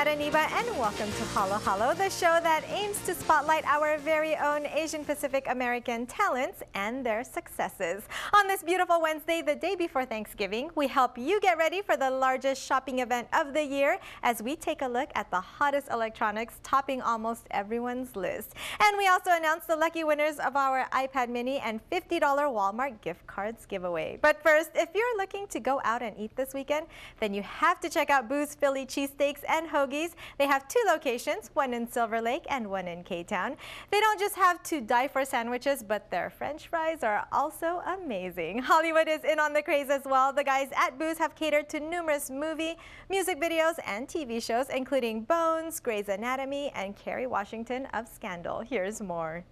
Kat Iniba, and welcome to Halo Halo, the show that aims to spotlight our very own Asian Pacific American talents and their successes. On this beautiful Wednesday, the day before Thanksgiving, we help you get ready for the largest shopping event of the year as we take a look at the hottest electronics topping almost everyone's list. And we also announce the lucky winners of our iPad mini and $50 Walmart gift cards giveaway. But first, if you're looking to go out and eat this weekend, then you have to check out Boo's Philly Cheesesteaks and Hoagies. They have two locations, one in Silver Lake and one in K-Town. They don't just have to die for sandwiches, but their French fries are also amazing. Hollywood is in on the craze as well. The guys at Boo's have catered to numerous movie, music videos, and TV shows, including Bones, Grey's Anatomy, and Kerry Washington of Scandal. Here's more.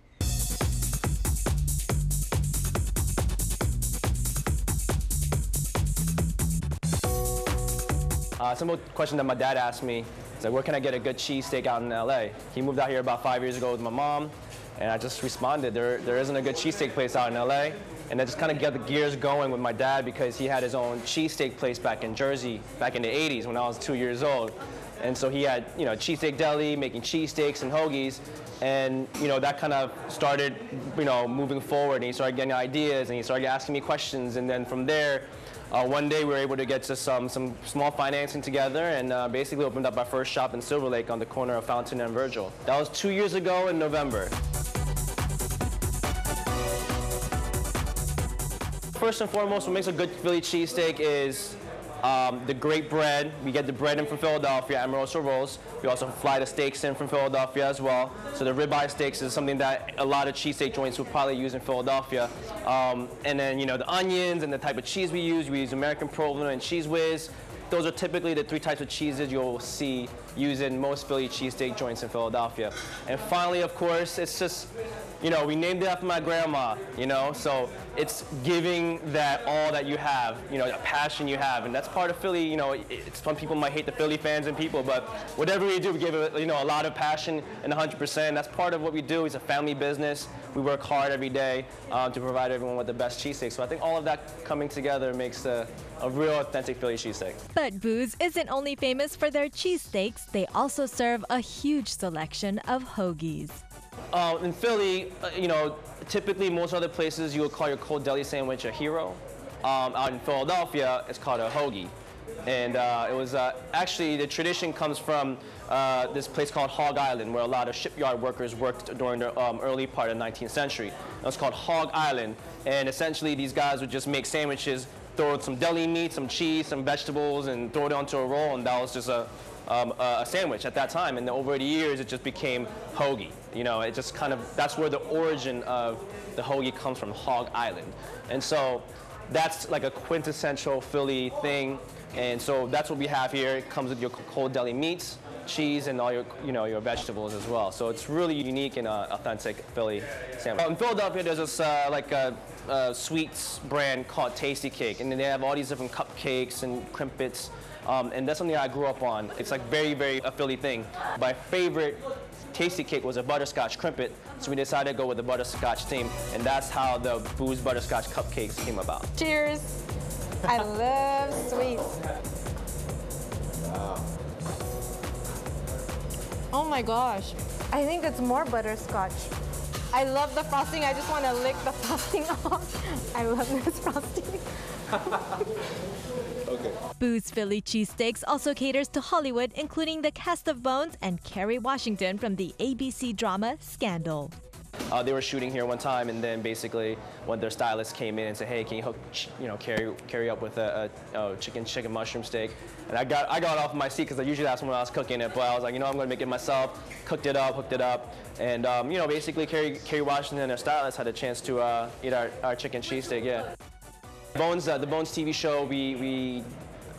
Simple question that my dad asked me is like, where can I get a good cheesesteak out in LA? He moved out here about 5 years ago with my mom, and I just responded, there isn't a good cheesesteak place out in LA. And that just kind of got the gears going with my dad because he had his own cheesesteak place back in Jersey back in the 80s when I was 2 years old. And so he had, cheesesteak deli, making cheesesteaks and hoagies. And, that kind of started, moving forward. And he started getting ideas, and he started asking me questions. And then from there, one day we were able to get to some small financing together and basically opened up our first shop in Silver Lake on the corner of Fountain and Virgil. That was 2 years ago in November. First and foremost, what makes a good Philly cheesesteak is the great bread. We get the bread in from Philadelphia, Amoroso rolls. We also fly the steaks in from Philadelphia as well. So the ribeye steaks is something that a lot of cheesesteak joints would probably use in Philadelphia. And then, the onions and the type of cheese we use American provolone and cheese whiz. Those are typically the three types of cheeses you'll see used in most Philly cheesesteak joints in Philadelphia. And finally, of course, it's just, we named it after my grandma, so it's giving that all that you have, the passion you have. And that's part of Philly, some people might hate the Philly fans and people, but whatever we do, we give it, a lot of passion and 100%. That's part of what we do. It's a family business. We work hard every day to provide everyone with the best cheesesteak. So I think all of that coming together makes a real authentic Philly cheesesteak. But Boo's isn't only famous for their cheesesteaks, they also serve a huge selection of hoagies. In Philly, typically most other places you would call your cold deli sandwich a hero. Out in Philadelphia, it's called a hoagie. And it was actually, the tradition comes from this place called Hog Island, where a lot of shipyard workers worked during the early part of the 19th century. It was called Hog Island, and essentially these guys would just make sandwiches, throw some deli meat, some cheese, some vegetables, and throw it onto a roll, and that was just a sandwich at that time. And then over the years, it just became hoagie. It just kind of, that's where the origin of the hoagie comes from, Hog Island. And so that's like a quintessential Philly thing. And so that's what we have here. It comes with your cold deli meats, cheese, and all your, your vegetables as well. So it's really unique and authentic Philly sandwich. In Philadelphia, there's this like a sweets brand called Tasty Cake, and then they have all these different cupcakes and crimpets, and that's something I grew up on. It's like very, very a Philly thing. My favorite Tasty Cake was a butterscotch crimpet, so we decided to go with the butterscotch theme, and that's how the Boo's butterscotch cupcakes came about. Cheers! I love sweets. Wow. Oh my gosh, I think it's more butterscotch. I love the frosting. I just want to lick the frosting off. I love this frosting. Okay. Boo's Philly Cheesesteaks also caters to Hollywood, including the cast of Bones and Kerry Washington from the ABC drama Scandal. They were shooting here one time, and then basically when their stylist came in and said, "Hey, can you hook, Kerry up with a chicken mushroom steak?" And I got off my seat because usually that's when I was cooking it, but I was like, I'm going to make it myself. Cooked it up, hooked it up, and basically Kerry Washington and their stylist had a chance to eat our chicken cheesesteak. Yeah. Bones, the Bones TV show, we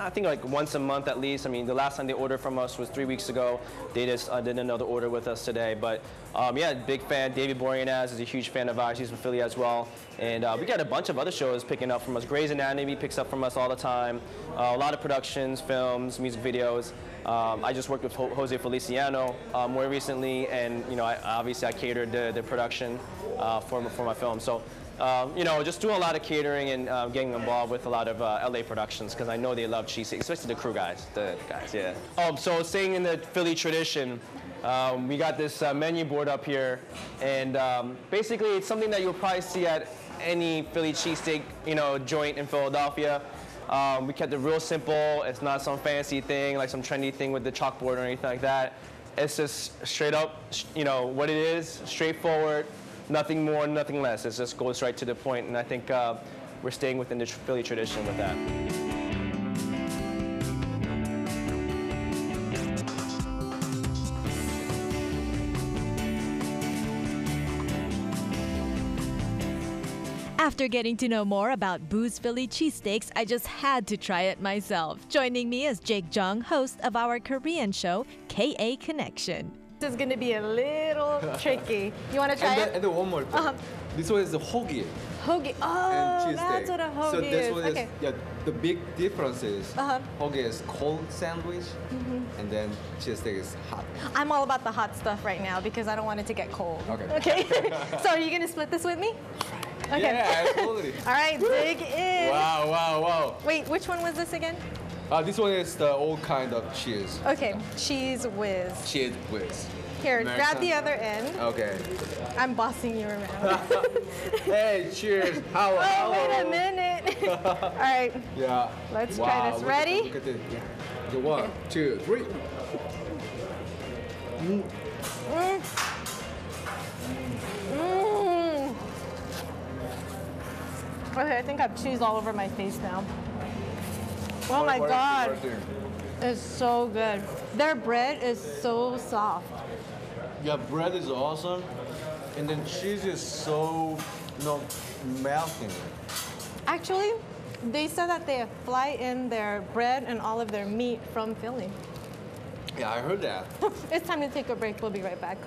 I think like once a month at least. I mean, the last time they ordered from us was 3 weeks ago. They just did another order with us today. But yeah, big fan. David Boreanaz is a huge fan of ours. He's from Philly as well. And we got a bunch of other shows picking up from us. Grey's Anatomy picks up from us all the time. A lot of productions, films, music videos. I just worked with Jose Feliciano more recently, and obviously I catered the production for my film. So You know, just doing a lot of catering and getting involved with a lot of LA productions because I know they love cheesesteaks, especially the crew guys, the guys, yeah. So staying in the Philly tradition, we got this menu board up here, and basically it's something that you'll probably see at any Philly cheesesteak, you know, joint in Philadelphia. We kept it real simple. It's not some fancy thing, like some trendy thing with the chalkboard or anything like that. It's just straight up, you know, what it is, straightforward, nothing more, nothing less. It just goes right to the point, and I think we're staying within the Philly tradition with that. After getting to know more about Boo's Philly cheesesteaks, I just had to try it myself. Joining me is Jake Jung, host of our Korean show, KA Connection. This is going to be a little tricky. You want to try it? And then one more thing. This one is the hoagie. Hoagie. Oh, And cheesesteak. that's what a hoagie so this is. one Okay. is, yeah, the big difference is hoagie is cold sandwich, and then cheesesteak is hot. I'm all about the hot stuff right now because I don't want it to get cold. Okay. Okay. So are you going to split this with me? Okay. Yeah, absolutely. All right, dig in. Wow, wow, wow. Wait, which one was this again? This one is the old kind of cheese. Okay, cheese whiz. Cheese whiz. Here, American. grab the other end. Okay. I'm bossing you around. Hey, cheers. How? Oh, wait a minute. All right, Yeah. let's Wow, try this. look Ready? Look at this. Yeah. The 1, 2, 3. Mm. Okay, I think I have cheese all over my face now. Oh my God, it's so good. Their bread is so soft. Yeah, bread is awesome, and then cheese is so, melting. Actually, they said that they fly in their bread and all of their meat from Philly. Yeah, I heard that. It's time to take a break. We'll be right back.